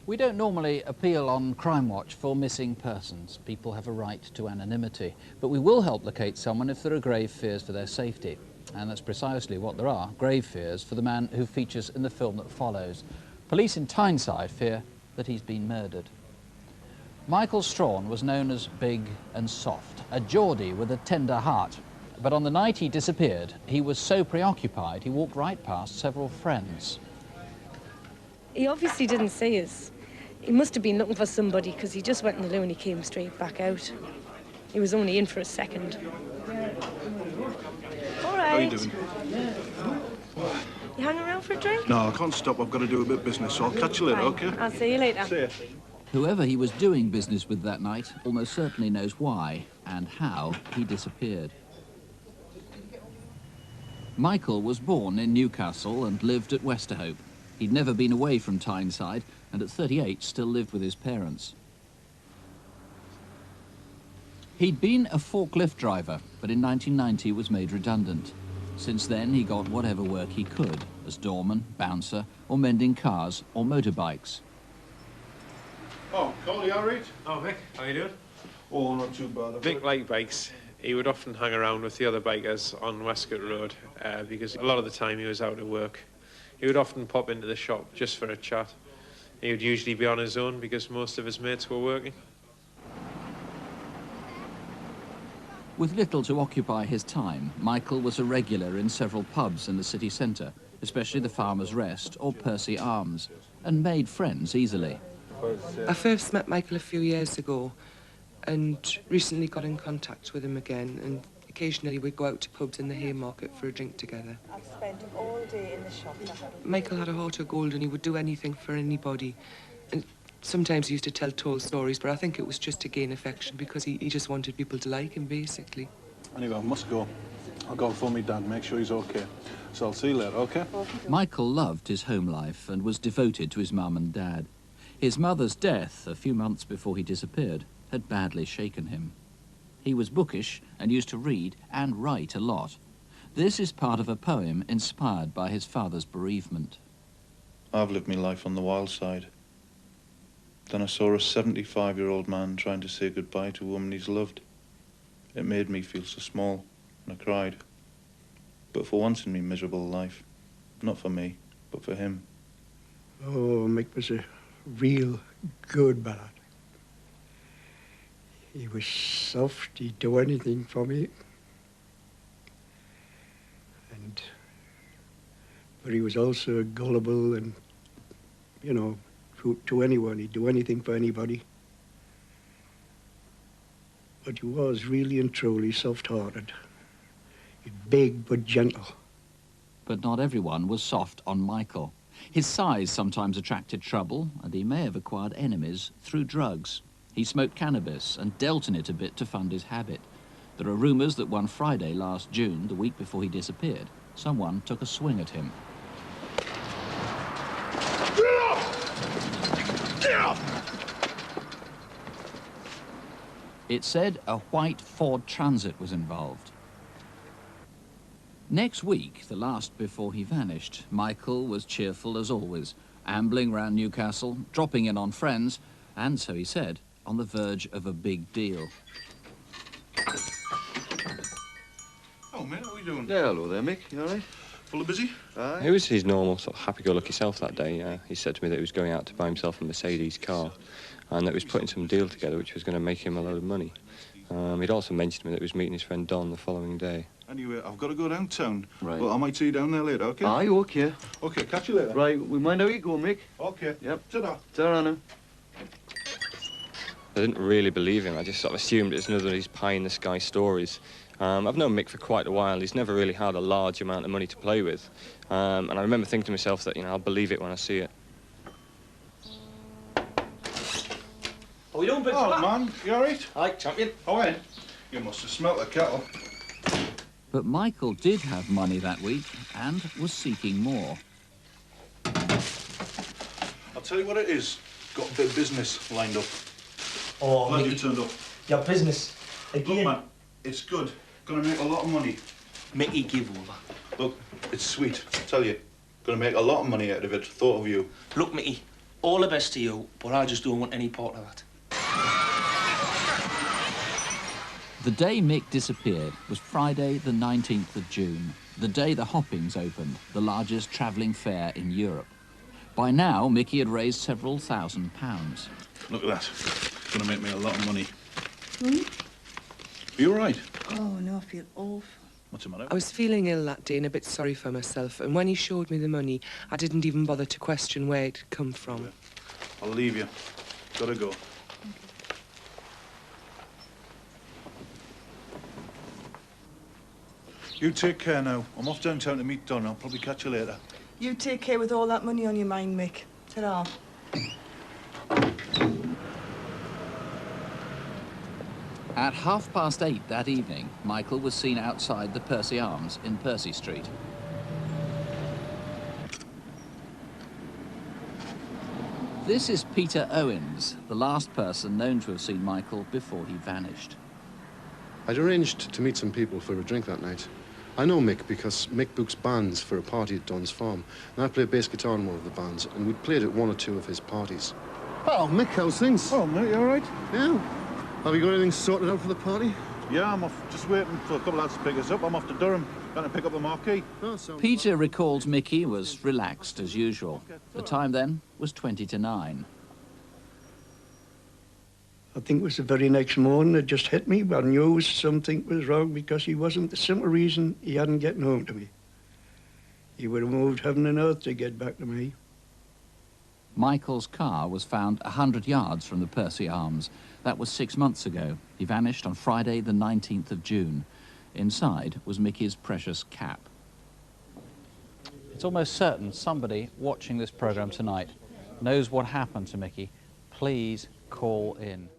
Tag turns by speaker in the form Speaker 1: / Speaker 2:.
Speaker 1: We don't normally appeal on Crimewatch for missing persons. People have a right to anonymity. But we will help locate someone if there are grave fears for their safety. And that's precisely what there are, grave fears for the man who features in the film that follows. Police in Tyneside fear that he's been murdered. Michael Straughan was known as big and soft, a Geordie with a tender heart. But on the night he disappeared, he was so preoccupied he walked right past several friends.
Speaker 2: He obviously didn't see us. He must have been looking for somebody because he just went in the loo and he came straight back out. He was only in for a second. All right.
Speaker 3: How are you doing?
Speaker 2: You hang around for a drink?
Speaker 3: No, I can't stop. I've got to do a bit of business, so I'll catch you later,
Speaker 2: Fine.
Speaker 3: OK?
Speaker 2: I'll see you later.
Speaker 3: See ya.
Speaker 1: Whoever he was doing business with that night almost certainly knows why and how he disappeared. Michael was born in Newcastle and lived at Westerhope. He'd never been away from Tyneside and at 38 still lived with his parents. He'd been a forklift driver, but in 1990 was made redundant. Since then, he got whatever work he could, as doorman, bouncer, or mending cars or motorbikes.
Speaker 3: Oh, Coley, all right?
Speaker 4: Oh, Vic, how you doing?
Speaker 3: Oh, not too bad.
Speaker 4: Vic liked bikes. He would often hang around with the other bikers on Westcott Road because a lot of the time he was out at work. He would often pop into the shop just for a chat. He would usually be on his own because most of his mates were working.
Speaker 1: With little to occupy his time, Michael was a regular in several pubs in the city centre, especially the Farmer's Rest or Percy Arms, and made friends easily.
Speaker 5: I first met Michael a few years ago and recently got in contact with him again, and occasionally we'd go out to pubs in the Haymarket for a drink together.
Speaker 2: I've spent all day in the shop.
Speaker 5: Michael had a heart of gold and he would do anything for anybody. And sometimes he used to tell told stories, but I think it was just to gain affection because he just wanted people to like him, basically.
Speaker 3: Anyway, I must go. I'll go and phone me dad, make sure he's OK. So I'll see you later, OK?
Speaker 1: Michael loved his home life and was devoted to his mum and dad. His mother's death, a few months before he disappeared, had badly shaken him. He was bookish and used to read and write a lot. This is part of a poem inspired by his father's bereavement.
Speaker 6: I've lived my life on the wild side. Then I saw a 75-year-old man trying to say goodbye to a woman he's loved. It made me feel so small, and I cried. But for once in my miserable life, not for me, but for him.
Speaker 7: Oh, Mick was a real good ballad. He was soft, he'd do anything for me. But he was also gullible and, you know, to anyone. He'd do anything for anybody. But he was really and truly soft-hearted. Big but gentle.
Speaker 1: But not everyone was soft on Michael. His size sometimes attracted trouble, and he may have acquired enemies through drugs. He smoked cannabis and dealt in it a bit to fund his habit. There are rumours that one Friday last June, the week before he disappeared, someone took a swing at him. It said a white Ford Transit was involved. Next week, the last before he vanished, Michael was cheerful as always, ambling round Newcastle, dropping in on friends, and, so he said, on the verge of a big deal.
Speaker 3: Oh, mate, how are you doing?
Speaker 8: Yeah, hello there, Mick. You all right?
Speaker 3: Full of busy?
Speaker 8: Aye.
Speaker 9: He was his normal, sort of happy-go-lucky self that day. He said to me that he was going out to buy himself a Mercedes car and that he was putting some deal together which was going to make him a load of money. He'd also mentioned to me that he was meeting his friend Don the following day.
Speaker 3: Anyway, I've got to go downtown.
Speaker 8: Right.
Speaker 3: But I might see you down there later, OK?
Speaker 8: Aye, OK.
Speaker 3: OK, catch you later.
Speaker 8: Right, we mind how you go, Mick.
Speaker 3: OK.
Speaker 8: Yep.
Speaker 3: Ta-da.
Speaker 8: Ta-ra now.
Speaker 9: I didn't really believe him. I just sort of assumed it's another of these pie-in-the-sky stories. I've known Mick for quite a while. He's never really had a large amount of money to play with. And I remember thinking to myself that, you know, I'll believe it when I see it.
Speaker 8: How you doing, big
Speaker 3: Oh,
Speaker 8: fella?
Speaker 3: man, you all right?
Speaker 8: Aye, champion.
Speaker 3: Oh, in. You must have smelt the kettle.
Speaker 1: But Michael did have money that week and was seeking more.
Speaker 3: I'll tell you what it is. Got a bit of business lined up.
Speaker 8: Oh,
Speaker 3: Glad you
Speaker 8: Mickey,
Speaker 3: turned up.
Speaker 8: your business. Again.
Speaker 3: Look, man, it's good. Gonna make a lot of money.
Speaker 8: Mickey, give over.
Speaker 3: Look, it's sweet. I tell you, gonna make a lot of money out of it. Thought of you.
Speaker 8: Look, Mickey, All the best to you, but I just don't want any part of that.
Speaker 1: The day Mick disappeared was Friday the 19th of June, the day the Hoppings opened, the largest travelling fair in Europe. By now, Mickey had raised several £1,000s.
Speaker 3: Look at that. It's going to make me a lot of money. Are you all right?
Speaker 10: Oh, no, I feel awful.
Speaker 3: What's the matter?
Speaker 5: I was feeling ill that day and a bit sorry for myself, and when he showed me the money, I didn't even bother to question where it had come from.
Speaker 3: I'll leave you. Gotta go. You take care now. I'm off downtown to meet Don. I'll probably catch you later.
Speaker 10: You take care with all that money on your mind, Mick. Ta-ra.
Speaker 1: At 8:30 that evening, Michael was seen outside the Percy Arms in Percy Street. This is Peter Owens, the last person known to have seen Michael before he vanished.
Speaker 11: I'd arranged to meet some people for a drink that night. I know Mick because Mick books bands for a party at Don's farm, and I play bass guitar in one of the bands, and we'd played at one or two of his parties. Oh, Mick, how's things?
Speaker 3: Oh, mate, you all right?
Speaker 11: Yeah. Have you got anything sorted out for the party?
Speaker 3: Yeah, I'm off. Just waiting for a couple of lads to pick us up. I'm off to Durham. Going to pick up the marquee.
Speaker 11: Oh,
Speaker 1: Peter recalls Mickey was relaxed as usual. The time then was 20 to 9.
Speaker 7: I think it was the very next morning it just hit me. I knew something was wrong because he wasn't, the simple reason he hadn't gotten home to me. He would have moved heaven and earth to get back to me.
Speaker 1: Michael's car was found 100 yards from the Percy Arms. That was 6 months ago. He vanished on Friday the 19th of June. Inside was Mickey's precious cap. It's almost certain somebody watching this programme tonight knows what happened to Mickey. Please call in.